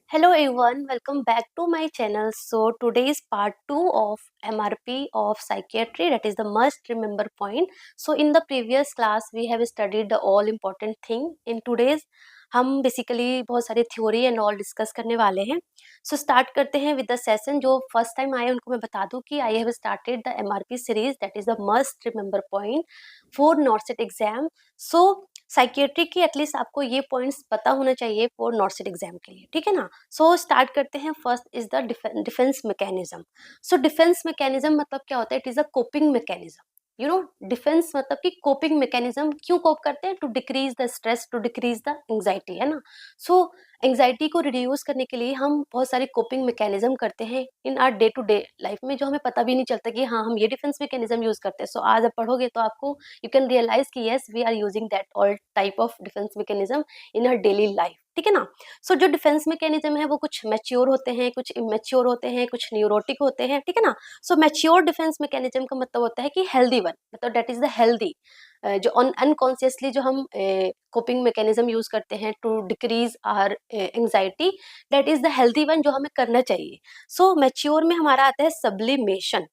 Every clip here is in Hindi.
Hello everyone, welcome back to my channel. So today is part 2 of MRP of psychiatry, that is the must remember point. So in the previous class we have studied the all important thing. In today's हम बेसिकली बहुत सारे थ्योरी एंड ऑल डिस्कस करने वाले हैं. सो स्टार्ट करते हैं विद द सेशन. जो फर्स्ट टाइम आए उनको मैं बता दूं कि I have started the MRP series, that is the must remember point for नॉर्सेट exam. So psychiatry की एटलीस्ट आपको ये पॉइंट्स पता होना चाहिए फॉर नॉर्सेट एग्जाम के लिए, ठीक है ना. सो स्टार्ट करते हैं. First is the defence mechanism. So defence mechanism मतलब क्या होता है? It is a coping mechanism. Defence मतलब कि कोपिंग मैकेनिज्म. क्यों कोप करते हैं? To decrease the stress, to decrease the anxiety, है ना. सो एंग्जाइटी को रिड्यूस करने के लिए हम बहुत सारे कोपिंग मैकेनिज्म करते हैं in our day to day life में, जो हमें पता भी नहीं चलता कि हाँ हम ये डिफेंस मैकेनिज्म यूज करते हैं. सो आज आप पढ़ोगे तो आपको यू कैन रियलाइज कि yes we are using that all type of defence mechanism in our daily life, ठीक है ना. सो जो डिफेंस मैकेनिज्म है वो कुछ मैच्योर होते हैं, कुछ इमेच्योर होते हैं, कुछ न्यूरोटिक होते हैं, ठीक है ना. सो मैच्योर डिफेंस मैकेनिज्म का मतलब होता है कि हेल्दी वन, मतलब दैट इज द हेल्दी. जो अनकॉन्शियसली जो हम कोपिंग मैकेनिज्म यूज करते हैं to decrease our anxiety, that is the healthy one जो हमें करना चाहिए. सो मैच्योर में हमारा आता है सब्लिमेशन.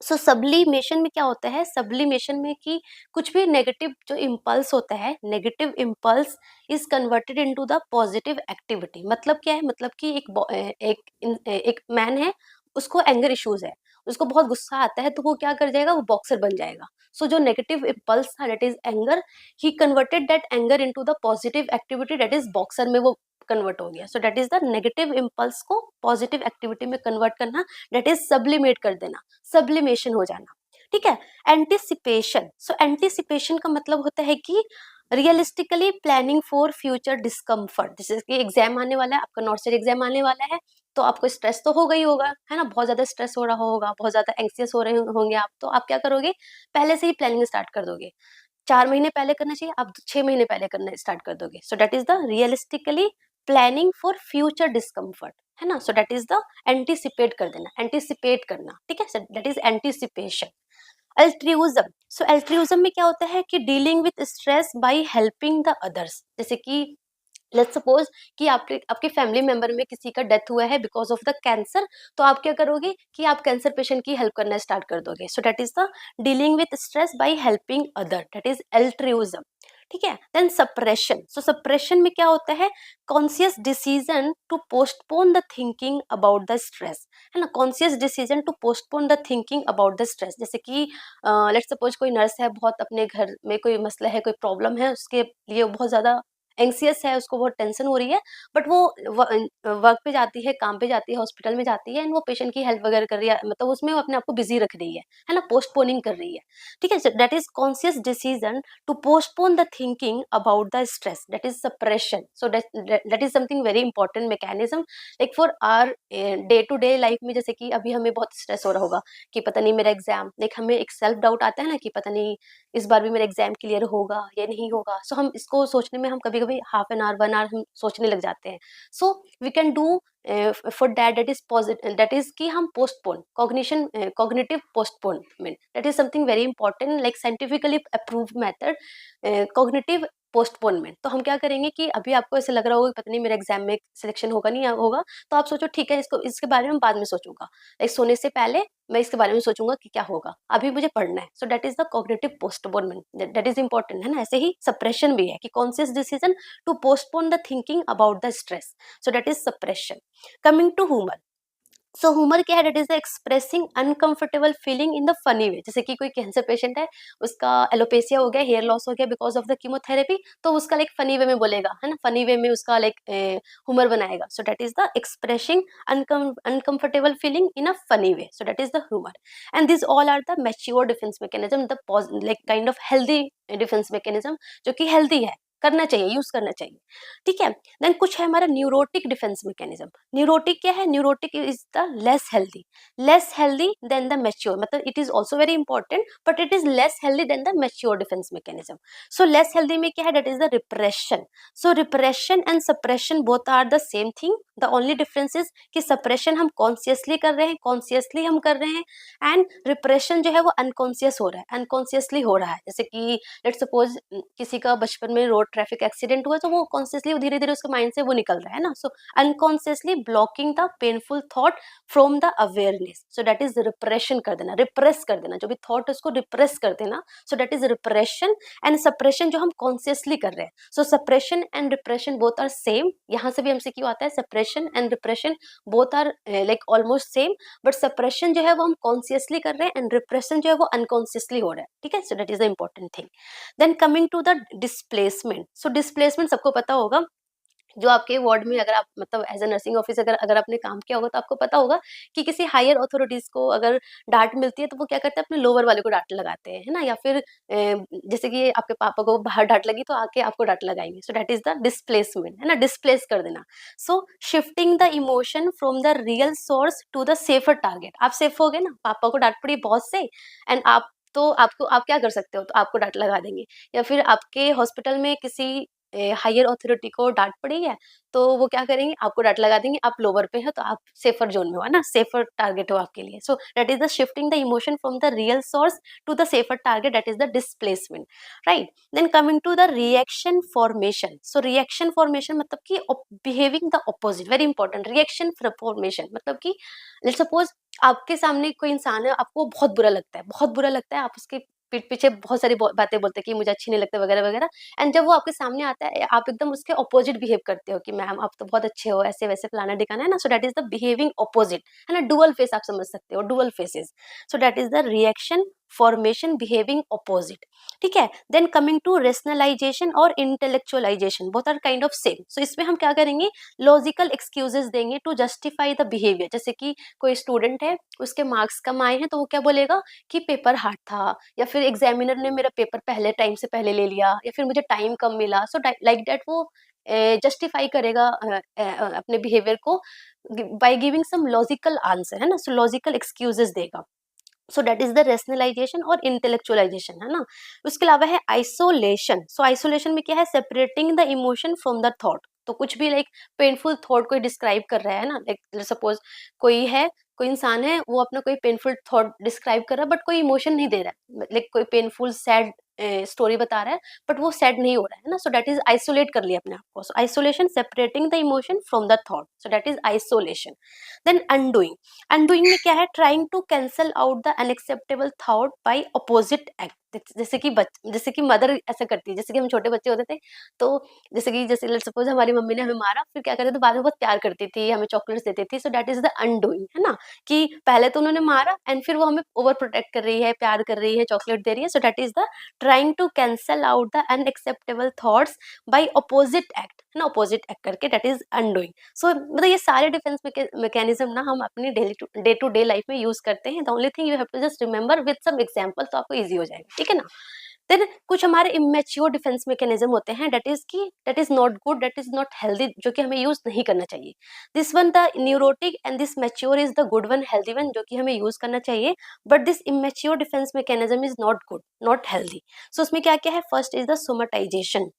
सो सब्लिमेशन में क्या होता है? सब्लिमेशन में कि कुछ भी नेगेटिव जो इम्पल्स होता है, negative impulse is converted into the positive activity. मतलब क्या है? मतलब कि एक मैन है, उसको एंगर इश्यूज है, उसको बहुत गुस्सा आता है, तो वो क्या कर जाएगा? वो बॉक्सर बन जाएगा. सो जो नेगेटिव इम्पल्स था that is anger, he converted that anger into the positive activity, that is boxer में वो कन्वर्ट हो गया. सो that is the negative impulse को पॉजिटिव एक्टिविटी में कन्वर्ट करना, दैट इज सब्लिमेट कर देना, सब्लिमेशन हो जाना, ठीक है. एंटिसिपेशन. सो एंटिसिपेशन का मतलब होता है कि realistically planning for future discomfort. जैसे कि एग्जाम आने वाला है, आपका नॉर्सरी एग्जाम आने वाला है, तो आपको स्ट्रेस तो होगा ही होगा, है ना. बहुत ज्यादा स्ट्रेस हो रहा होगा, बहुत ज्यादा एंक्सियस हो रहे होंगे आप, तो आप क्या करोगे? पहले से ही प्लानिंग स्टार्ट कर दोगे. 4 महीने पहले करना चाहिए, आप 6 महीने पहले करना स्टार्ट कर दोगे. So that is the realistically planning for future discomfort, है ना. So that is the anticipate कर देना, एंटिसिपेट करना, ठीक है. That is anticipation. Altruism. So altruism में क्या होता है कि dealing with stress by helping the others. जैसे कि लेट्स सपोज कि आपके फैमिली मेंबर में किसी का डेथ हुआ है बिकॉज ऑफ द कैंसर, तो आप क्या करोगे कि आप कैंसर पेशेंट की हेल्प करना स्टार्ट कर दोगे. So that is the dealing with stress by helping other, that is altruism, ठीक है. Then suppression. सो सप्रेशन में क्या होता है? Conscious decision to postpone the thinking about the stress, है ना. Conscious decision to postpone the thinking about the stress. जैसे कि लेट्स सपोज कोई नर्स है, बहुत अपने घर में कोई मसला है, कोई प्रॉब्लम है, उसके लिए बहुत ज्यादा एंग्सियस है, उसको बहुत टेंशन हो रही है, बट वो वर्क पे जाती है, काम पे जाती है, हॉस्पिटल में जाती है, एंड वो पेशेंट की हेल्प वगैरह कर रही है, मतलब उसमें वो अपने आप को बिजी रख रही है ना, पोस्टपोनिंग कर रही है, ठीक है. That is conscious decision to postpone the thinking about the stress, that is suppression. So that is something very important mechanism like for our day to day life में. जैसे कि अभी हमें बहुत स्ट्रेस हो रहा होगा कि पता नहीं मेरा एग्जाम, लाइक हमें एक सेल्फ डाउट आता है ना कि पता नहीं इस बार भी मेरा एग्जाम क्लियर होगा या नहीं होगा. सो हम इसको सोचने में हम कभी कभी हाफ एन आवर 1 आवर हम सोचने लग जाते हैं. So we can do for that is positive, that is कि हम postpone cognition, cognitive postponement, that is something very important like scientifically approved method, cognitive postponement. तो हम क्या करेंगे कि अभी आपको ऐसे लग रहा होगा कि पता नहीं मेरे एग्जाम में सिलेक्शन होगा नहीं होगा, तो आप सोचो ठीक है, इसको इसके बारे में बाद में सोचूंगा, लाइक सोने से पहले मैं इसके बारे में सोचूंगा कि क्या होगा, अभी मुझे पढ़ना है. So that is the cognitive postponement, that is important, है ना. ऐसे ही सप्रेशन भी है कि conscious decision to postpone the thinking about the stress. So that is suppression. Coming to humour. So humour क्या है? That is the expressing uncomfortable feeling in the funny way. जैसे कि कोई कैंसर पेशेंट है, उसका एलोपेसिया हो गया, हेयर लॉस हो गया बिकॉज ऑफ द कीमोथेरेपी, तो उसका लाइक फनी वे में बोलेगा, है ना, फनी वे में उसका लाइक ह्यूमर बनाएगा. So that is the expressing uncomfortable feeling in a funny way. So that is the humour. And this all are the mature defence mechanism, the like kind of healthy defence mechanism, जो कि हेल्दी है, करना चाहिए, यूज करना चाहिए, ठीक है. देन कुछ है हमारा न्यूरोटिक डिफेंस मैकेनिज्म. न्यूरोटिक क्या है? Neurotic is the less healthy than the mature, मतलब it is also very important but it is less healthy than the mature defence mechanism. So less healthy में क्या है? That is the repression. So repression and suppression both are the same thing. The only difference is कि सप्रेशन हम कॉन्शियसली कर रहे हैं, कॉन्शियसली हम कर रहे हैं, एंड रिप्रेशन जो है वो अनकॉन्शियस हो रहा है, अनकॉन्शियसली हो रहा है. जैसे कि लेट्स सपोज किसी का बचपन में रोड रोड ट्रैफिक एक्सीडेंट हुआ तो वो कॉन्शियसली धीरे धीरे उसके माइंड से वो निकल रहा है ना. So unconsciously blocking the painful thought from the awareness. So that is repression कर देना, रिप्रेस कर देना, जो भी थॉट है उसको रिप्रेस कर देना. So that is repression. And suppression जो हम कॉन्शियसली कर रहे हैं. So suppression and repression both are same. यहाँ से भी एमसीक्यू आता है, suppression and repression both are like almost same, but suppression जो है वो हम कॉन्शियसली कर रहे हैं एंड रिप्रेशन जो है वो अनकॉन्शियसली हो रहा है. ठीक है, so that is the important thing. Then coming to the displacement. So displacement सबको पता होगा, जो आपके वार्ड में अगर आप मतलब एज अ नर्सिंग ऑफिसर अगर अगर आपने काम किया होगा तो आपको पता होगा कि किसी हायर अथॉरिटीज को अगर डांट मिलती है तो वो क्या करते हैं, अपने लोअर वाले को डांट लगाते हैं, है ना. या फिर जैसे कि आपके पापा को बाहर डांट लगी तो आके आपको डांट लगाएंगे. So that is the displacement, है ना, डिस्प्लेस कर देना. So shifting the emotion from the real source to the safer target. आप सेफ हो गए ना, पापा को डांट पड़ी बॉस से, एंड आप तो आपको आप क्या कर सकते हो, तो आपको डांट लगा देंगे. या फिर आपके हॉस्पिटल में किसी हायर अथॉरिटी को डांट पड़ी है तो वो क्या करेंगे, आपको डांट लगा देंगे. आप लोअर पे हो तो आप सेफर जोन में हो, है ना, सेफर टारगेट हो आपके लिए. So that is the shifting the emotion from the real source to the safer target, that is the displacement, right. Then coming to the reaction formation. So reaction formation मतलब कि behaving the opposite, very important. Reaction formation मतलब कि लेट्स सपोज आपके सामने कोई इंसान है, आपको बहुत बुरा लगता है, बहुत बुरा लगता है, आप उसके पीठ पीछे बहुत सारी बातें बोलते हैं कि मुझे अच्छी नहीं लगता वगैरह वगैरह. एंड जब वो आपके सामने आता है आप एकदम उसके ऑपोजिट बिहेव करते हो कि मैम आप तो बहुत अच्छे हो, ऐसे वैसे फलाना ढिकाना, है ना. So that is the behaving opposite, है ना. डुअल फेस आप समझ सकते हो, dual faces. So that is the reaction formation, behaving opposite. ठीक है. देन कमिंग टू रेशनलाइजेशन और intellectualisation, both are kind of same. So इसमें हम क्या करेंगे, लॉजिकल एक्सक्यूजेस देंगे टू जस्टिफाई द बिहेवियर. जैसे कि कोई स्टूडेंट है, उसके मार्क्स कम आए हैं तो वो क्या बोलेगा कि पेपर हार्ड था, या फिर एग्जामिनर ने मेरा पेपर पहले टाइम से पहले ले लिया, या फिर मुझे टाइम कम मिला. सो लाइक दैट वो जस्टिफाई करेगा अपने बिहेवियर को by giving some logical answer, है ना. सो लॉजिकल एक्सक्यूजेस देगा. So that is the rationalisation और इंटेलेक्चुअलाइजेशन, है ना. उसके अलावा है आइसोलेशन. सो आइसोलेशन में क्या है, separating the emotion from the thought. तो कुछ भी लाइक पेनफुल थॉट कोई डिस्क्राइब कर रहा है ना, लाइक सपोज कोई है, कोई इंसान है, वो अपना कोई पेनफुल थॉट डिस्क्राइब कर रहा है बट कोई इमोशन नहीं दे रहा है, लाइक कोई पेनफुल सैड स्टोरी बता रहा है बट वो सैड नहीं हो रहा है ना. सो दैट इज आइसोलेट कर लिया अपने आप को. So isolation, separating the emotion from the thought. So that is isolation. Then undoing. Undoing में क्या है, trying to cancel out the unacceptable thought by opposite act. जैसे कि मदर ऐसा करती है, जैसे कि हम छोटे बच्चे होते थे तो जैसे लेट्स सपोज हमारी मम्मी ने हमें मारा, फिर क्या करते थे बाद में बहुत प्यार करती थी, हमें चॉकलेट्स देती थी. सो दैट इज द अनडूइंग, है ना, कि पहले तो उन्होंने मारा एंड फिर वो हमें ओवर प्रोटेक्ट कर रही है, प्यार कर रही है, चॉकलेट दे रही है. So that is the trying to cancel out the unacceptable thoughts by opposite act, है ना, अपोजिट एक्ट करके, दैट इज अनडूइंग. सो मतलब ये सारे डिफेंस मैकेनिज्म ना हम अपनी डे टू डे लाइफ में यूज करते हैं. The only thing you have to just remember with some example, तो आपको इजी हो जाएगा. ठीक है ना. देन कुछ हमारे इमेच्योर डिफेंस मैकेनिज्म होते हैं, that is not good, that is not healthy, जो कि हमें यूज नहीं करना चाहिए. This one the neurotic and this mature is the good one, healthy one, जो कि हमें यूज करना चाहिए. But this immature defence mechanism is not good, not healthy. So उसमें क्या क्या है, first is the somatisation.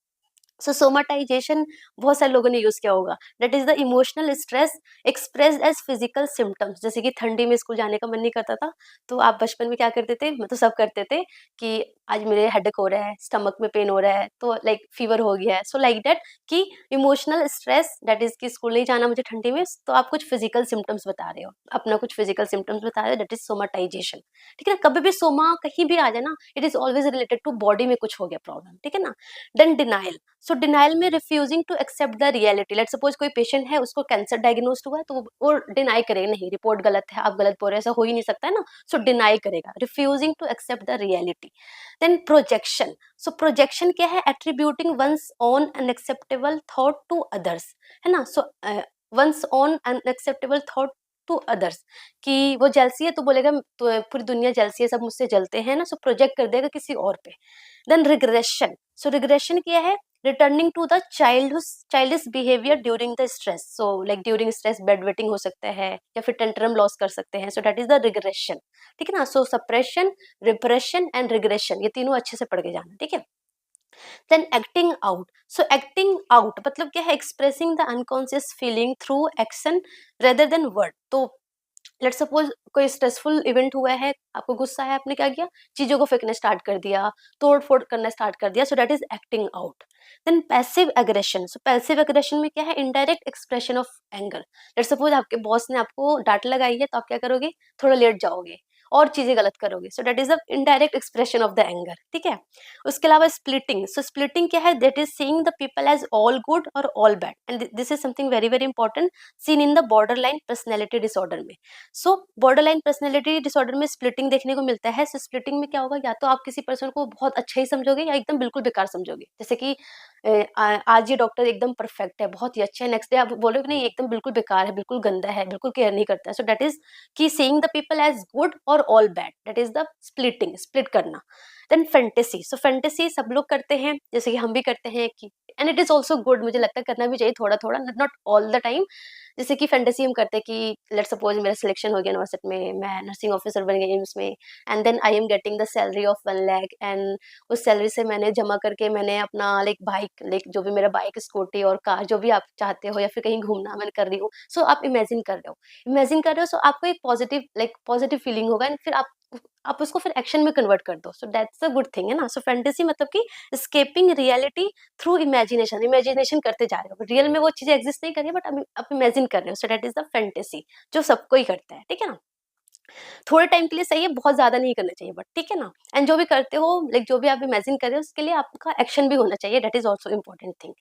So somatisation बहुत सारे लोगों ने यूज किया होगा. That is the emotional stress expressed as physical symptoms. जैसे कि ठंडी में स्कूल जाने का मन नहीं करता था तो आप बचपन में क्या करते थे, मतलब सब करते थे कि आज मेरे हेडेक हो रहा है, स्टमक में पेन हो रहा है, तो लाइक फीवर हो गया है. सो लाइक दैट कि इमोशनल स्ट्रेस, दैट इज कि स्कूल नहीं जाना मुझे ठंडी में, तो आप कुछ फिजिकल सिम्टम्स बता रहे हो, अपना कुछ फिजिकल सिम्टम्स बता रहे हो, दैट इज सोमाटाइजेशन. ठीक है ना. कभी भी सोमा कहीं भी आ जाए ना, it is always related to body में कुछ हो गया प्रॉब्लम. ठीक है ना. Then denial. सो डिनाइल में refusing to accept the reality. Let suppose कोई पेशेंट है, उसको कैंसर डायग्नोस्ड हुआ है तो वो डिनाई करेगा, नहीं रिपोर्ट गलत है, आप गलत बोल रहे हैं, ऐसा हो ही नहीं सकता है ना. सो डिनाई करेगा, refusing to accept the reality. Then projection. So projection क्या है, attributing one's own unacceptable thought to others, है ना. So one's own unacceptable thought to others, कि वो जेलसी है तो बोलेगा तो पूरी दुनिया जेलसी है, सब मुझसे जलते हैं ना. सो प्रोजेक्ट कर देगा किसी और पे. Then regression. सो रिग्रेशन क्या है, returning to the childish behaviour during the stress. So like during stress bed wetting हो सकता है या फिर टेंट्रम लॉस कर सकते हैं. So that is the regression. ठीक है ना. So suppression, repression and regression, ये तीनों अच्छे से पढ़ के जाना. ठीक है. Then acting out. So acting out मतलब क्या है, expressing the unconscious feeling through action rather than word. तो लेट्स सपोज कोई स्ट्रेसफुल इवेंट हुआ है, आपको गुस्सा है, आपने क्या किया, चीजों को फेंकना स्टार्ट कर दिया, तोड़ फोड़ करना स्टार्ट कर दिया, so that is acting out. Then passive aggression, so passive aggression में क्या है, indirect expression of anger. Let's suppose आपके बॉस ने आपको डांट लगाई है, तो आप क्या करोगे, थोड़ा लेट जाओगे और चीजें गलत करोगे, so that is the indirect expression of the anger, ठीक है। उसके अलावा स्प्लिटिंग, सो स्प्लिटिंग क्या है, that is seeing the people as all good और all bad, and this is something very very important, seen in the borderline personality disorder में। So borderline personality disorder में स्प्लिटिंग देखने को मिलता है। सो स्प्लिटिंग में क्या होगा, या तो आप किसी पर्सन को बहुत अच्छा ही समझोगे या एकदम बिल्कुल बेकार समझोगे। जैसे कि आज ये डॉक्टर एकदम परफेक्ट है, बहुत ही अच्छा है, नेक्स्ट डे आप बोलोगे नहीं, एकदम बिल्कुल बेकार है, बिल्कुल गंदा है, बिल्कुल केयर नहीं करता है। सो दैट इज कि seeing the people as good और all bad, that is the splitting, split करना। देन फैंटेसी, सो फैंटेसी सब लोग करते हैं, जैसे कि हम भी करते हैं कि, and it is also good, मुझे लगता है करना भी चाहिए थोड़ा थोड़ा, नॉट ऑल द टाइम। जैसे कि फैंटेसी हम करते हैं कि लेट्स सपोज मेरा सिलेक्शन हो गया यूनिवर्सिटी में, मैं नर्सिंग ऑफिसर बन गई एम्स में, and then I am getting the salary of 1 lakh, and उस सैलरी से मैंने जमा करके मैंने अपना लाइक बाइक, लाइक जो भी मेरा बाइक, स्कूटी और कार जो भी आप चाहते हो, या फिर कहीं घूमना मैं कर रही हूँ। सो आप इमेजिन कर रहे हो, इमेजिन कर रहे हो, सो आपको एक पॉजिटिव, लाइक पॉजिटिव फीलिंग होगा, एंड फिर आप उसको फिर एक्शन में कन्वर्ट कर दो। So that's a good thing, है ना। सो फैंटेसी मतलब कि escaping reality through imagination, imagination करते जा रहे हो, रियल में वो चीजें एग्जिस्ट नहीं कर रही है, बट आप इमेजिन कर रहे हो। सो दैट इज द फैंटेसी, जो सबको ही करता है, ठीक है ना। थोड़े टाइम के लिए सही है, बहुत ज्यादा नहीं करना चाहिए, बट ठीक है ना। एंड जो भी करते हो, लाइक जो भी आप इमेजिन कर रहे हो, उसके लिए आपका एक्शन भी होना चाहिए, that is also important thing,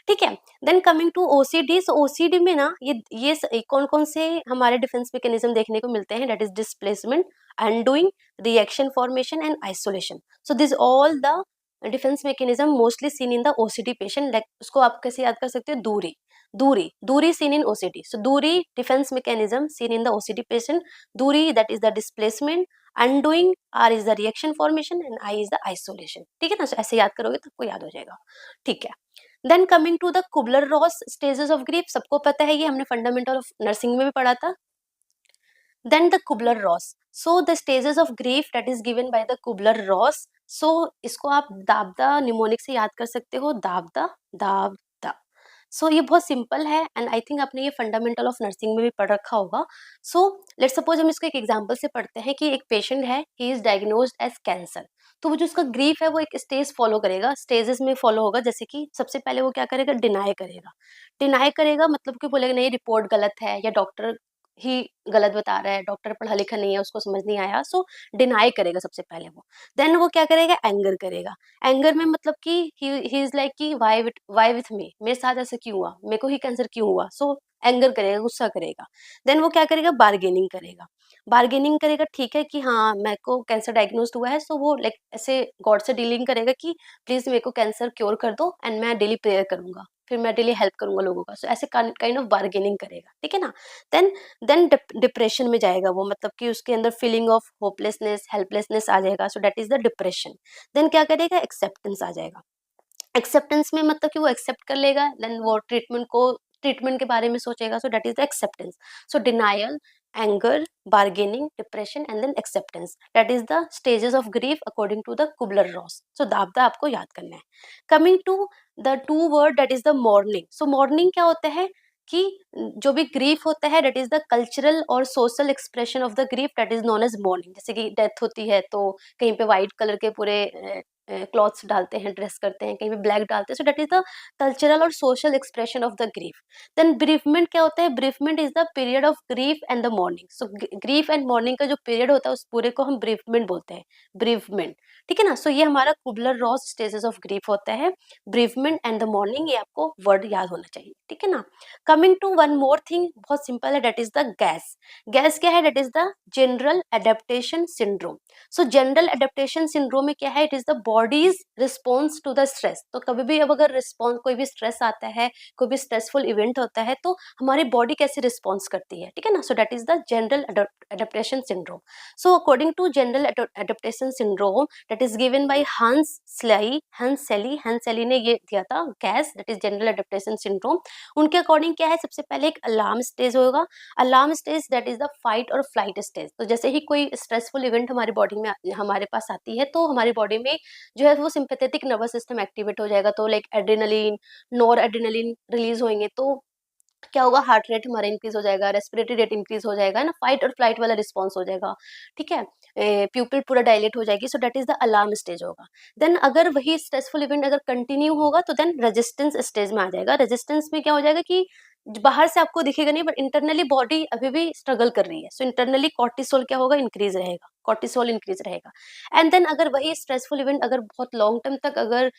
ठीक है। Then coming to OCD, so OCD में ना ये कौन कौन से हमारे डिफेंस मैकेनिज्म देखने को मिलते हैं, that is displacement, undoing, reaction formation and isolation. So this all the defence mechanism mostly scene in the OCD patient, like उसको आप कैसे याद कर सकते हो, दूरी, दूरी, दूरी सीन इन ओसीडी। सो दूरी defence mechanism seen in the OCD patient, दूरी that is the displacement, undoing, R is the reaction formation and I is the isolation, ठीक है ना। So, ऐसे याद करोगे तो आपको याद हो जाएगा, ठीक है। Then coming to the Kubler Ross stages of grief, सबको पता है, ये हमने फंडामेंटल ऑफ नर्सिंग में भी पढ़ा था। Then the Kubler Ross, so the stages of grief that is given by the Kubler Ross. सो इसको आप दाबदा निमोनिक से याद कर सकते हो, दाबदा, दाबदा। सो ये बहुत सिंपल है, एंड आई थिंक आपने ये फंडामेंटल ऑफ नर्सिंग में भी पढ़ रखा होगा। सो लेट्स सपोज हम इसको एक एग्जांपल से पढ़ते हैं कि एक पेशेंट है, he is diagnosed as cancer. तो वो जो उसका ग्रीफ है, वो एक स्टेज फॉलो करेगा, स्टेजेस में फॉलो होगा। जैसे कि सबसे पहले वो क्या करेगा, डिनाई करेगा। डिनाई करेगा मतलब कि बोलेगा नहीं, रिपोर्ट गलत है, या डॉक्टर ही गलत बता रहा है, डॉक्टर पढ़ा लिखा नहीं है, उसको समझ नहीं आया। सो डिनाई करेगा सबसे पहले वो। देन वो क्या करेगा, एंगर करेगा। एंगर में मतलब कि ही इज लाइक कि वाई विथ मी, मेरे साथ ऐसा क्यों हुआ, मेरे को ही कैंसर क्यों हुआ। सो एंगर करेगा, गुस्सा करेगा। देन वो क्या करेगा, बार्गेनिंग करेगा। बार्गेनिंग करेगा, ठीक है कि हाँ मेरे को कैंसर डायग्नोज हुआ है, सो वो लाइक ऐसे गॉड से डीलिंग करेगा कि प्लीज मेरे को कैंसर क्योर कर दो, एंड मैं डेली प्रेयर करूंगा, फिर मैं डेली हेल्प करूंगा लोगों का। सो ऐसे काइंड ऑफ बार्गेनिंग करेगा, ठीक है ना। देन देन डिप्रेशन में जाएगा वो, मतलब कि उसके अंदर फीलिंग ऑफ होपलेसनेस, हेल्पलेसनेस आ जाएगा। So that is the depression. Then क्या करेगा, एक्सेप्टेंस आ जाएगा। एक्सेप्टेंस में मतलब कि वो एक्सेप्ट कर लेगा, देन वो ट्रीटमेंट के बारे में सोचेगा। So that is the acceptance. So denial, anger, bargaining, depression and then acceptance, that is the stages of grief according to the Kubler Ross. So DABDA आपको याद करना है। Coming to the two word that is the mourning. So mourning क्या होता है कि जो भी ग्रीफ होता है, दैट इज द कल्चरल और social expression of the grief, that is known as mourning. जैसे कि डेथ होती है तो कहीं पे व्हाइट कलर के पूरे क्लॉथ्स डालते हैं, ड्रेस करते हैं, कहीं पे ब्लैक डालते हैं। So that is the cultural और social expression of the grief. Then bereavement क्या होता है, bereavement is the period of grief and the mourning. So grief and mourning का जो पीरियड होता है, उस पूरे को हम ब्रीफमेंट बोलते हैं, ब्रीफमेंट, ठीक है ना। सो ये हमारा Kübler Ross stages of grief होता है, ब्रीफमेंट एंड द मॉर्निंग, ये आपको वर्ड याद होना चाहिए, ठीक है ना। Coming to one more thing, बहुत सिंपल है, that is the GAS. GAS क्या है, that is the general adaptation syndrome. So general adaptation syndrome में क्या है, it is the body's response to the stress. तो कभी भी अब अगर रिस्पॉन्स, कोई भी स्ट्रेस आता है, कोई भी स्ट्रेसफुल इवेंट होता है, तो हमारी बॉडी कैसे रिस्पॉन्स करती है, ठीक है ना। So that is the general adaptation syndrome. So according to general adaptation syndrome that is given by Hans Selye ने ये दिया था, GAS that is general adaptation syndrome. उनके अकॉर्डिंग क्या है, सबसे पहले एक अलार्म स्टेज होगा। Alarm stage that is the fight और फ्लाइट स्टेज। तो जैसे ही कोई स्ट्रेसफुल इवेंट हमारी बॉडी में हमारे पास आती है, तो हमारी बॉडी में जो है वो सिंपैथेटिक नर्वस सिस्टम एक्टिवेट हो जाएगा। तो like adrenaline, nor adrenaline release होंगे, तो क्या होगा, हार्ट रेट हमारा इंक्रीज हो जाएगा, रेस्पिरेटरी रेट इंक्रीज हो जाएगा, है ना, फाइट और फ्लाइट वाला रिस्पॉन्स हो जाएगा, ठीक है, प्यूपिल पूरा डायलेट हो जाएगी, so that is the alarm stage होगा। देन अगर वही स्ट्रेसफुल इवेंट अगर कंटिन्यू होगा तो देन रेजिस्टेंस स्टेज में आ जाएगा। रेजिस्टेंस में क्या हो जाएगा कि बाहर से आपको दिखेगा नहीं, बट इंटरनली बॉडी अभी भी स्ट्रगल कर रही है, सो इंटरनली कॉर्टिसोल क्या होगा, इंक्रीज रहेगा, कॉर्टिसोल इंक्रीज रहेगा। एंड देन अगर वही स्ट्रेसफुल इवेंट अगर बहुत लॉन्ग टर्म तक अगर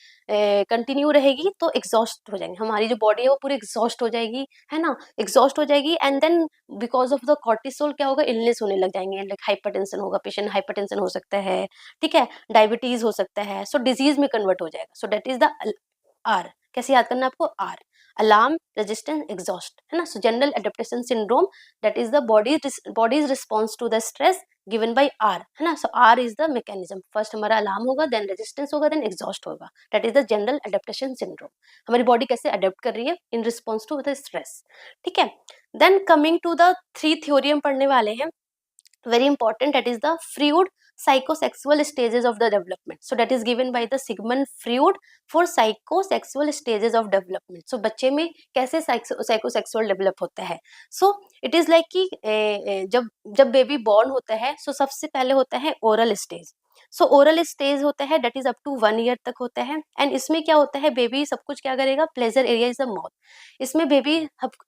कंटिन्यू रहेगी तो एग्जॉस्ट हो जाएंगे, हमारी जो बॉडी है वो पूरी एग्जॉस्ट हो जाएगी, है ना, एग्जॉस्ट हो जाएगी। And then because of the cortisol क्या होगा, इलनेस होने लग जाएंगे, लाइक हाइपरटेंशन होगा, पेशेंट हाइपरटेंशन हो सकता है, ठीक है, डायबिटीज हो सकता है, सो डिजीज में कन्वर्ट हो जाएगा। So that is the R. कैसे याद करना है आपको, आर, अलार्म, रेजिस्टेंस, एग्जॉस्ट, है ना। So general adaptation syndrome, that is the body's response to the stress given by R, है ना। So R is the mechanism, first हमारा अलार्म होगा, देन रेजिस्टेंस होगा, देन एग्जॉस्ट होगा, that is the general adaptation syndrome. हमारी बॉडी कैसे अडेप्ट कर रही है in response to the stress, ठीक है। Then coming to the three theory हम पढ़ने वाले हैं, very important, that is the Freud psychosexual stages of the development. So that is given by the Sigmund Freud for psychosexual stages of development. So बच्चे में कैसे psychosexual develop होता है, so it is like कि जब जब बेबी बॉर्न होता है, so सबसे पहले होता है oral stage. So oral stage होता है that is up to 1 year तक होता है। एंड इसमें क्या होता है, बेबी सब कुछ क्या करेगा, pleasure area is the mouth, इसमें बेबी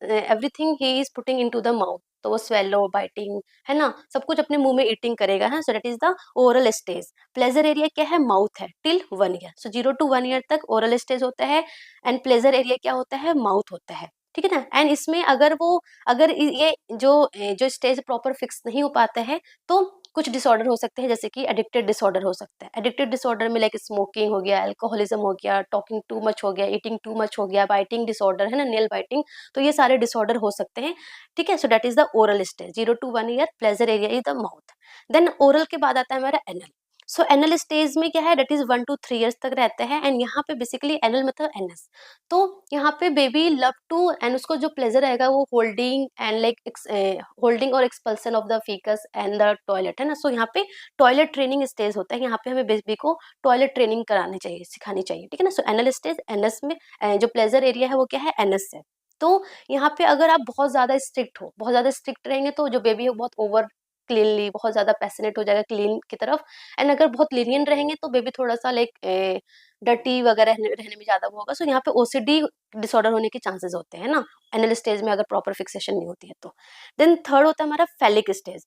एवरीथिंग ही is putting into the mouth, तो वो स्वेलो, बाइटिंग, है ना, सब कुछ अपने मुंह में ईटिंग करेगा, है। So that is the oral stage. Pleasure area क्या है, माउथ है, till 1 year. So 0 to 1 year तक ओरल स्टेज होता है, एंड प्लेजर एरिया क्या होता है, माउथ होता है, ठीक है ना। एंड इसमें अगर ये जो स्टेज प्रॉपर फिक्स नहीं हो पाता है तो कुछ डिसऑर्डर हो सकते हैं, जैसे कि एडिक्टेड डिसऑर्डर हो सकता है। एडिक्टेड डिसऑर्डर में लाइक स्मोकिंग हो गया, अल्कोहलिज्म हो गया, टॉकिंग टू मच हो गया, ईटिंग टू मच हो गया, बाइटिंग डिसऑर्डर, है ना, नेल बाइटिंग, तो ये सारे डिसऑर्डर हो सकते हैं, ठीक है। So that is the oral stage, 0 to 1 year, pleasure area is the mouth. Then oral के बाद आता है हमारा एनल। सो एनल स्टेज में क्या है, दैट इज 1 to 3 ईयर्स तक रहता है। एंड यहाँ पे बेसिकली एनल मतलब एनएस, तो यहाँ पे बेबी लव टू, एंड उसको जो प्लेजर आएगा वो होल्डिंग एंड लाइक होल्डिंग और expulsion of the faeces and the toilet, है ना। सो यहाँ पे टॉयलेट ट्रेनिंग स्टेज होता है, यहाँ पे हमें बेबी को टॉयलेट ट्रेनिंग करानी चाहिए, सिखानी चाहिए, ठीक है ना। सो एनल स्टेज, एनएस में जो प्लेजर एरिया है वो क्या है, एनएस है। तो यहाँ पे अगर आप बहुत ज्यादा स्ट्रिक्ट हो, बहुत ज्यादा स्ट्रिक्ट रहेंगे तो जो बेबी है बहुत ओवर क्लीनली, बहुत ज्यादा पैशनेट हो जाएगा क्लीन की तरफ। एंड अगर बहुत लीनियन रहेंगे तो बेबी थोड़ा सा लाइक डर्टी वगैरह रहने में ज्यादा वो होगा। सो यहाँ पे ओसीडी डिसऑर्डर होने के चांसेस होते हैं ना, एनल स्टेज में अगर प्रॉपर फिक्सेशन नहीं होती है तो। देन थर्ड होता है हमारा फेलिक स्टेज।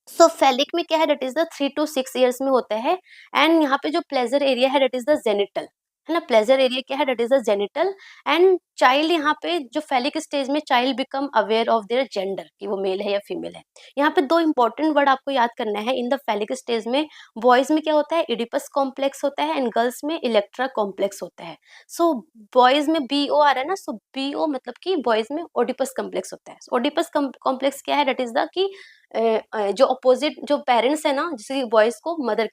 सो फेलिक में क्या है, that is the 3 to 6 years में होता है। एंड यहाँ पे जो प्लेजर एरिया है दैट इज द जेनिटल, है ना, प्लेजर एरिया क्या है, that is the genital. And child, यहाँ पे जो फेलिक स्टेज में child become aware of their gender, कि वो मेल है या फीमेल है। यहाँ पे दो इंपॉर्टेंट वर्ड आपको याद करना है, इन द फेलिक स्टेज में बॉयज में क्या होता है, इडिपस कॉम्प्लेक्स होता है, एंड गर्ल्स में इलेक्ट्रा कॉम्प्लेक्स होता है। सो बॉयज में BO आ रहा है ना, सो BO मतलब कि बॉयज में ओडिपस कॉम्प्लेक्स होता है। ओडिपस कॉम्प्लेक्स क्या है, दैट इज द कि जो अपोजिट जो पेरेंट्स है ना, जैसे बॉयज को मदर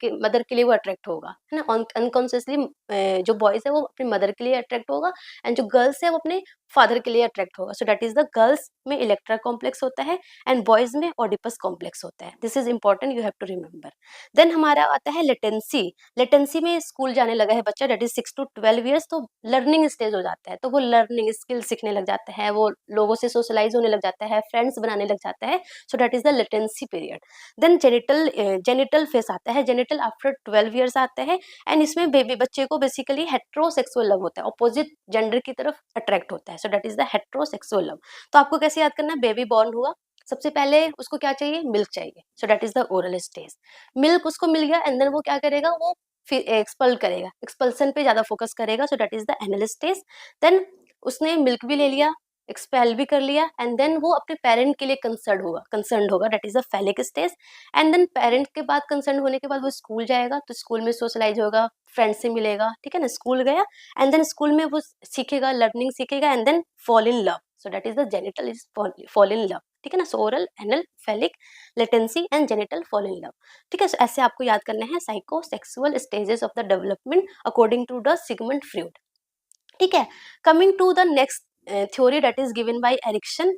के लिए वो अट्रैक्ट होगा, है ना, अनकॉन्शियसली जो बॉयज है वो अपनी मदर के लिए अट्रैक्ट होगा, एंड जो गर्ल्स है वो अपने फादर के लिए अट्रैक्ट होगा। So that is the girls में इलेक्ट्रा कॉम्प्लेक्स होता है, एंड बॉयज में ओडिपस कॉम्प्लेक्स होता है। This is important, you have to remember. Then हमारा आता है लेटेंसी। लेटेंसी में स्कूल जाने लगा है बच्चा, दैट इज 6 to 12 ईयर्स, तो लर्निंग स्टेज हो जाता है, तो वो लर्निंग स्किल सीखने लग जाता है, वो लोगों से सोशलाइज होने लग जाता है, फ्रेंड्स बनाने लग जाता है। So that is the latency period. Then genital phase आता है, जेनिटल आफ्टर 12 ईयर्स आता है। एंड इसमें बेबी बच्चे को बेसिकली हेट्रोसेक्सुअल लव होता है, अपोजिट जेंडर की तरफ अट्रैक्ट होता है। So that is the heterosexual love. तो आपको कैसे याद करना है, बेबी बॉर्न हुआ, सबसे पहले उसको क्या चाहिए, मिल्क चाहिए। सो that is the oral stage. Milk उसको मिल गया, एंड देन वो क्या करेगा, वो फिर एक्सपल करेगा, एक्सपल्सन पे ज्यादा फोकस करेगा। So that is the anal stage. Then उसने मिल्क भी ले लिया, एक्सपेल भी कर लिया, एंड देन वो अपने पेरेंट के लिए कंसर्न होगा, that is the phallic stage. And then parent के बाद कंसर्न होने के बाद वो स्कूल जाएगा, तो स्कूल में सोशलाइज होगा, फ्रेंड से मिलेगा, ठीक है ना, स्कूल गया, एंड देन स्कूल में वो सीखेगा, लर्निंग सीखेगा, and then fall in love. So that is the genital is fall in love, ठीक है ना। So oral, anal, phallic, latency and genital fall in love, ठीक है। So ऐसे आपको याद करना है psychosexual stages of the development according to the Sigmund Freud, ठीक है। Coming to the next theory that is given by Erikson,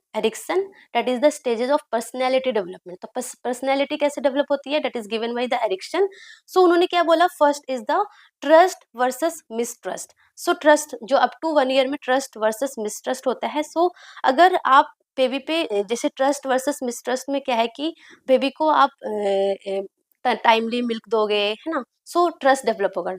that is the stages of personality development. तो personality कैसे develop होती है, that is given by the Erikson. So उन्होंने क्या बोला, first is the trust versus mistrust. So trust जो up to 1 year में trust versus mistrust होता है. So अगर आप बेबी पे जैसे ट्रस्ट वर्सेस मिसट्रस्ट में क्या है कि बेबी को आप टाइमली मिल्क दोगे, है ना, सो ट्रस्ट डेवलप होगा.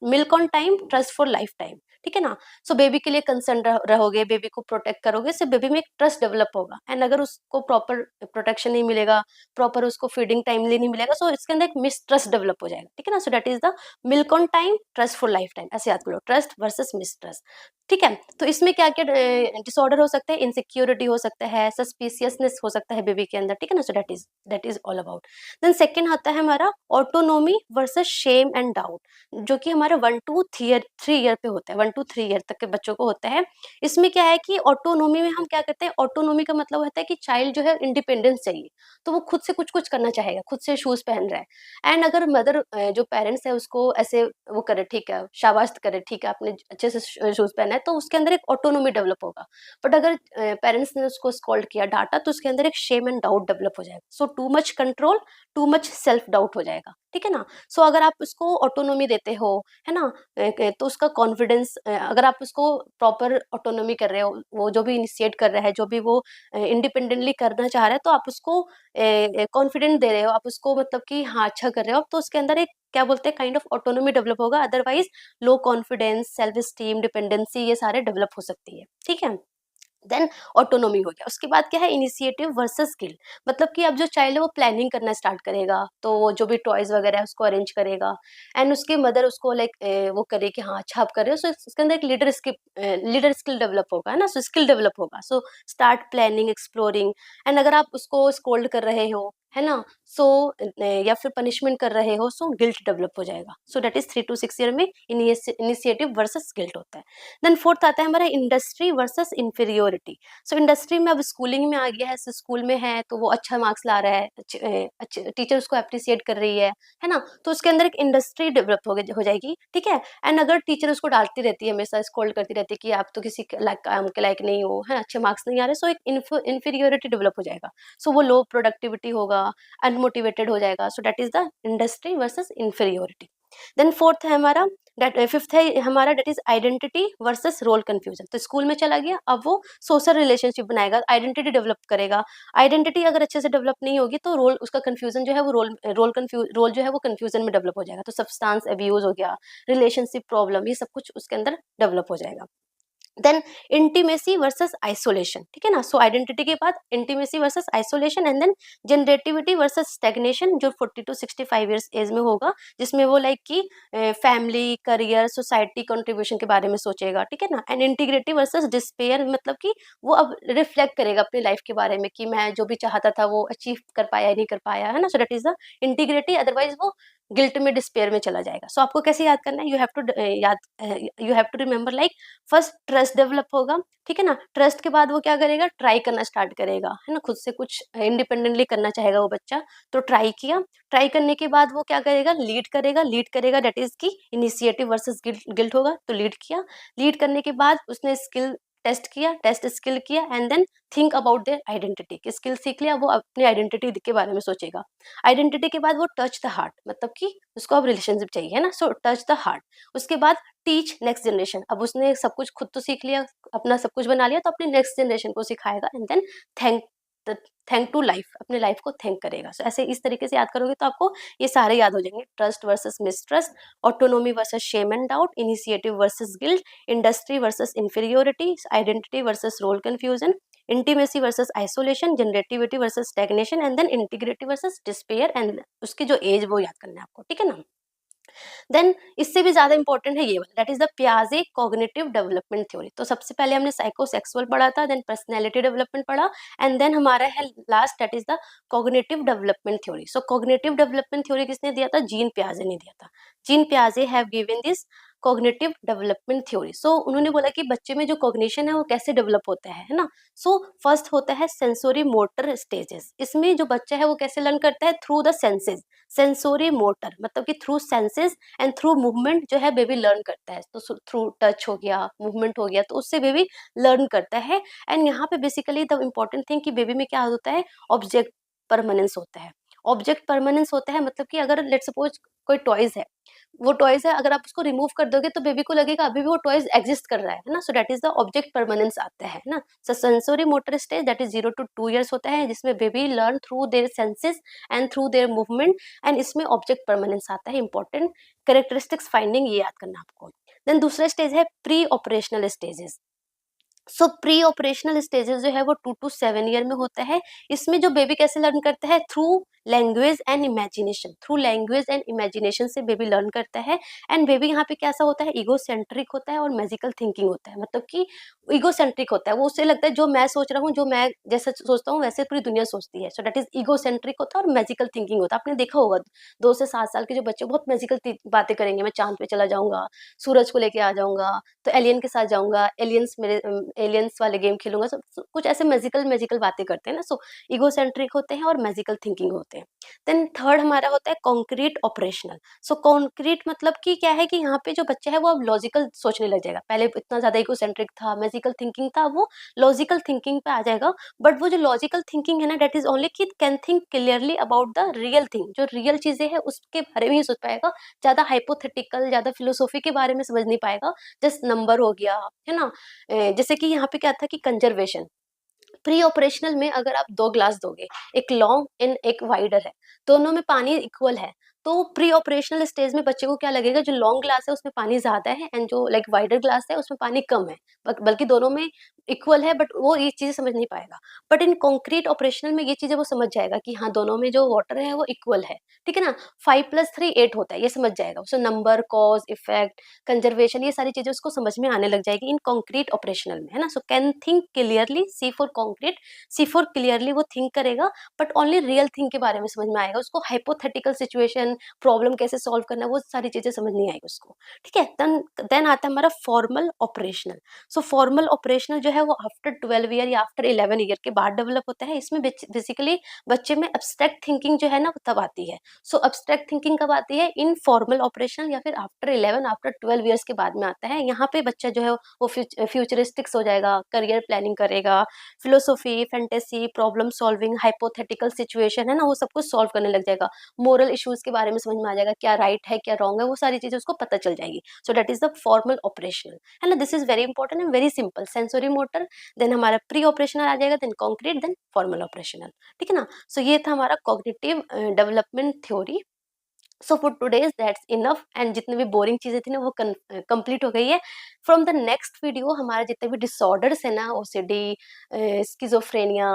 Milk on time, trust for life time, ठीक है ना. सो बेबी के लिए कंसर्न रहोगे, बेबी को प्रोटेक्ट करोगे, से बेबी में एक ट्रस्ट डेवलप होगा. एंड अगर उसको प्रॉपर प्रोटेक्शन नहीं मिलेगा, प्रॉपर उसको फीडिंग टाइमली नहीं मिलेगा, सो इसके अंदर एक मिसट्रस्ट डेवलप हो जाएगा, ठीक है ना. So that is the milk on time, trust for life time, ऐसे याद करो, ट्रस्ट वर्सेस मिसट्रस्ट, ठीक है. तो इसमें क्या क्या डिसऑर्डर हो सकते हैं, इनसिक्योरिटी हो सकता है, सस्पिशियसनेस हो सकता है बेबी के अंदर, ठीक है ना. So that is all about. Then second आता है हमारा autonomy versus shame and doubt, जो कि हमारा 1 to 3 ईयर पे होता है, 1 to 3 ईयर तक के बच्चों को होता है. इसमें क्या है कि ऑटोनोमी में हम क्या करते हैं, ऑटोनोमी का मतलब होता है कि चाइल्ड जो है इंडिपेंडेंस चाहिए, तो वो खुद से कुछ कुछ करना चाहेगा, खुद से शूज पहन रहा है. एंड अगर मदर जो पेरेंट्स है उसको ऐसे वो करे, ठीक है, शाबाश करे, ठीक है, आपने अच्छे से शूज पहना है, तो उसके अंदर एक ऑटोनोमी डेवलप होगा. बट अगर पेरेंट्स ने उसको स्कॉल्ड किया, डांटा, तो उसके अंदर एक शेम एंड डाउट डेवलप हो जाएगा. So too much control, too much self doubt हो जाएगा, ठीक है ना. सो अगर आप उसको ऑटोनोमी देते हो, है ना, तो उसका कॉन्फिडेंस, अगर आप उसको प्रॉपर ऑटोनोमी कर रहे हो, वो जो भी इनिशिएट कर रहा है, जो भी वो इंडिपेंडेंटली करना चाह रहा है, तो आप उसको कॉन्फिडेंट दे रहे हो, आप उसको मतलब कि हाँ अच्छा कर रहे हो, तो उसके अंदर एक क्या बोलते हैं काइंड ऑफ ऑटोनोमी डेवलप होगा. Otherwise low confidence, self esteem, dependency, ये सारे डेवलप हो सकती है, ठीक है. देन ऑटोनोमी हो गया. उसके बाद क्या है, इनिशिएटिव वर्सेस स्किल, मतलब कि अब जो चाइल्ड है वो प्लानिंग करना स्टार्ट करेगा, तो वो जो भी टॉयज वगैरह है उसको अरेंज करेगा. एंड उसके मदर उसको लाइक वो करे कि हाँ अच्छा आप कर रहे हो, सो इसके अंदर एक लीडर स्किल डेवलप होगा, है ना. सो स्किल डेवलप होगा. So start planning, exploring. And अगर आप उसको स्कोल्ड कर रहे हो, है ना, सो या फिर पनिशमेंट कर रहे हो, सो गिल्ट डेवलप हो जाएगा. So that is 3 to 6 year में इनिशिएटिव वर्सेस गिल्ट होता है. देन फोर्थ आता है हमारा industry versus inferiority. So industry में अब स्कूलिंग में आ गया है, स्कूल में है तो वो अच्छा मार्क्स ला रहा है, अच्छे टीचर उसको अप्रिशिएट कर रही है ना, तो उसके अंदर एक इंडस्ट्री डेवलप हो जाएगी, ठीक है. एंड अगर टीचर उसको डांटती रहती है, हमेशा स्कोल्ड करती रहती है कि आप तो किसी काम के लायक नहीं हो, है, अच्छे मार्क्स नहीं आ रहे, सो एक इंफीरियोरिटी डेवलप हो जाएगा. सो वो लो प्रोडक्टिविटी होगा, अनमोटिवेटेड हो जाएगा. So that is the industry versus inferiority. Then fourth है हमारा, फिफ्थ है हमारा, that is identity versus role confusion. तो स्कूल में चला गया, अब वो सोशल रिलेशनशिप बनाएगा, आइडेंटिटी डेवलप करेगा. आइडेंटिटी अगर अच्छे से डेवलप नहीं होगी, तो रोल उसका कंफ्यूजन जो है वो रोल जो है वो कंफ्यूजन में डेवलप हो जाएगा. तो सब्सटेंस अब्यूज हो गया, रिलेशनशिप प्रॉब्लम, ये सब कुछ उसके अंदर डेवलप हो जाएगा. देन इंटीमेसी वर्सेस आइसोलेशन, ठीक है ना. सो आइडेंटिटी के बाद intimacy versus isolation. And then generativity versus stagnation, जो 40 to 65 ईयर्स एज में होगा, जिसमें वो लाइक कि फैमिली, करियर, सोसाइटी कंट्रीब्यूशन के बारे में सोचेगा, ठीक है ना. एंड इंटीग्रिटी वर्सेस डिस्पेयर, मतलब कि वो अब रिफ्लेक्ट करेगा अपनी लाइफ के बारे में कि मैं जो भी चाहता था वो अचीव कर पाया, नहीं कर पाया, है ना. So that is the integrity. Otherwise वो गिल्ट में, डिस्पेयर में चला जाएगा. सो आपको कैसे याद करना है, you have to remember like, first trust develop होगा, ठीक है ना. ट्रस्ट के बाद वो क्या करेगा, ट्राई करना स्टार्ट करेगा, है ना, खुद से कुछ इंडिपेंडेंटली करना चाहेगा वो बच्चा, तो ट्राई किया. ट्राई करने के बाद वो क्या करेगा, लीड करेगा, दैट इज की इनिशिएटिव वर्सेस गिल्ट होगा, तो लीड किया. लीड करने के बाद उसने स्किल टेस्ट स्किल किया. And then think about their identity, skill सीख लिया, वो अपनी आइडेंटिटी के बारे में सोचेगा. आइडेंटिटी के बाद वो टच द हार्ट, मतलब कि उसको अब रिलेशनशिप चाहिए, है ना. सो टच द हार्ट. उसके बाद टीच नेक्स्ट जनरेशन, अब उसने सब कुछ खुद तो सीख लिया, अपना सब कुछ बना लिया, तो अपने नेक्स्ट जनरेशन को सिखाएगा. And then thank thank to life, अपने लाइफ को थैंक करेगा. सो ऐसे इस तरीके से याद करोगे तो आपको ये सारे याद हो जाएंगे. Trust versus mistrust, autonomy versus shame and doubt, initiative versus guilt, industry versus inferiority, identity versus role confusion, intimacy versus isolation, generativity versus stagnation, and then integrity versus despair. And उसकी जो एज वो याद करना है आपको, ठीक है ना. देन इससे भी ज्यादा इंपॉर्टेंट है ये वाला, दैट इज द पियाजे कॉग्निटिव डेवलपमेंट थ्योरी. तो सबसे पहले हमने साइकोसेक्सुअल पढ़ा था, देन पर्सनैलिटी डेवलपमेंट पढ़ा, एंड देन हमारा है last, that is the cognitive development theory. So cognitive development theory किसने दिया था, जीन पियाजे ने दिया था. जीन पियाजे have given this cognitive development theory. So उन्होंने बोला कि बच्चे में जो कॉग्निशन है वो कैसे डेवलप होता है ना। सो फर्स्ट होता है सेंसोरी मोटर स्टेजेस। इसमें जो बच्चा है वो कैसे लर्न करता है, through the senses. Sensory motor मतलब कि through senses and through movement जो है बेबी लर्न करता है। तो थ्रू टच हो गया, मूवमेंट हो गया, तो उससे बेबी लर्न करता है। एंड यहाँ पे बेसिकली द इम्पोर्टेंट थिंग कि बेबी में क्या होता है, ऑब्जेक्ट परमानेंस होता है। ऑब्जेक्ट परमानेंस होता है मतलब कि अगर लेट सपोज कोई टॉयज है, वो टॉयज है, अगर आप उसको रिमूव कर दोगे तो बेबी को लगेगा अभी भी वो टॉयज एग्जिस्ट कर रहा है ना। So that is the object permanence आता है ना। So sensory motor stage that is 0 to 2 years होता है, जिसमें baby learn through their senses and through their movement, and इसमें ऑब्जेक्ट परमानेंस आता है। इंपॉर्टेंट कैरेक्टरिस्टिक्स फाइंडिंग ये याद करना आपको। देन दूसरा स्टेज है प्री ऑपरेशनल स्टेजेस। सो प्री ऑपरेशनल स्टेजेस जो है वो 2 to 7 year में होता है। इसमें जो बेबी कैसे लर्न करता है, through language and imagination. Through language and imagination से बेबी लर्न करता है। एंड बेबी यहाँ पे कैसा होता है, ईगोसेंट्रिक होता है और मैजिकल थिंकिंग होता है। मतलब कि ईगोसेंट्रिक होता है, वो उससे लगता है जो मैं सोच रहा हूँ, जो मैं जैसा सोचता हूँ वैसे पूरी दुनिया सोचती है। सो दैट इज ईगोसेंट्रिक होता है और मैजिकल थिंकिंग होता है। आपने देखा होगा 2 से 7 साल के जो बच्चे बहुत मैजिकल बातें करेंगे, मैं चांद पे चला जाऊंगा, सूरज को लेके आ जाऊंगा, तो एलियन के साथ जाऊंगा, एलियंस मेरे एलियंस वाले गेम खेलूंगा, सब कुछ ऐसे मैजिकल मैजिकल बातें करते हैं ना। सो ईगोसेंट्रिक होते हैं और मैजिकल थिंकिंग होते हैं। देन थर्ड हमारा होता है कॉन्क्रीट ऑपरेशनल। सो कॉन्क्रीट मतलब कि क्या है कि यहाँ पे जो बच्चा है वो अब लॉजिकल सोचने लग जाएगा। पहले इतना ज्यादा ईगोसेंट्रिक था, मैजिकल थिंकिंग था, वो लॉजिकल थिंकिंग पे आ जाएगा। बट वो जो लॉजिकल थिंकिंग है ना, डेट इज ओनली कि can think clearly about the real thing. जो रियल चीजें हैं उसके बारे में ही सोच पाएगा, ज्यादा हाइपोथेटिकल, ज्यादा फिलोसॉफी के बारे में समझ नहीं पाएगा। जस्ट नंबर हो गया, है ना। जैसे कि यहाँ पे क्या था कि कंजर्वेशन। प्री ऑपरेशनल में अगर आप 2 ग्लास दोगे, एक लॉन्ग एंड एक वाइडर है, दोनों में पानी इक्वल है, तो प्री ऑपरेशनल स्टेज में बच्चे को क्या लगेगा, जो लॉन्ग ग्लास है उसमें पानी ज्यादा है एंड जो लाइक वाइडर ग्लास है उसमें पानी कम है। बल्कि दोनों में इक्वल है, बट वो ये चीजें समझ नहीं पाएगा। बट इन कॉन्क्रीट ऑपरेशनल में ये चीजें वो समझ जाएगा कि हाँ दोनों में जो वाटर है वो इक्वल है। ठीक है ना। 5 + 3 8 होता है, ये समझ जाएगा। उसको नंबर, कॉज, इफेक्ट, कंजर्वेशन, ये सारी चीजें उसको समझ में आने लग जाएगी इन कॉन्क्रीट ऑपरेशनल में, है ना। So can think clearly, C for concrete, C for clearly वो थिंक करेगा, बट ओनली रियल थिंग के बारे में समझ में आएगा उसको। हाइपोथेटिकल सिचुएशन, प्रॉब्लम कैसे सॉल्व करना, वो सारी चीजें समझ नहीं आएगी उसको। ठीक है। देन आता है हमारा फॉर्मल ऑपरेशनल। सो फॉर्मल ऑपरेशनल जो है वो आफ्टर 12 ईयर या आफ्टर 11 ईयर के बाद डेवलप होता है। इसमें बेसिकली बच्चे में एब्स्ट्रैक्ट थिंकिंग जो है ना वो तब आती है। सो एब्स्ट्रैक्ट थिंकिंग कब आती है, इन फॉर्मल ऑपरेशन या फिर आफ्टर 11, आफ्टर 12 ईयर्स के बाद में आता है। यहाँ पे बच्चा जो है वो फ्यूचरिस्टिक्स हो जाएगा, करियर प्लानिंग करेगा, philosophy, fantasy, problem solving, hypothetical situation, है ना, वो सब कुछ सॉल्व करने लग जाएगा। मोरल इश्यूज के बारे में समझ में आ जाएगा, क्या राइट है क्या रॉन्ग है, वो सारी चीजें उसको पता चल जाएगी। So that is the formal operational, है ना। This is very important and very simple. Sensory motor, then हमारा प्री ऑपरेशनल आ जाएगा, then concrete, then formal operational. ठीक है ना। सो ये था हमारा cognitive development theory. So for today's that's enough, and जितनी भी बोरिंग चीजें थी ना वो कंप्लीट हो गई है। फ्रॉम द नेक्स्ट वीडियो हमारे जितने भी डिसऑर्डर्स है ना, ओसीडी, स्किज़ोफ्रेनिया,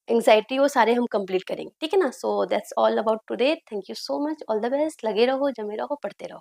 एंग्जाइटी, वो सारे हम कंप्लीट करेंगे। ठीक है ना। So that's all about today. Thank you so much, all the best. लगे रहो, जमे रहो, पढ़ते रहो।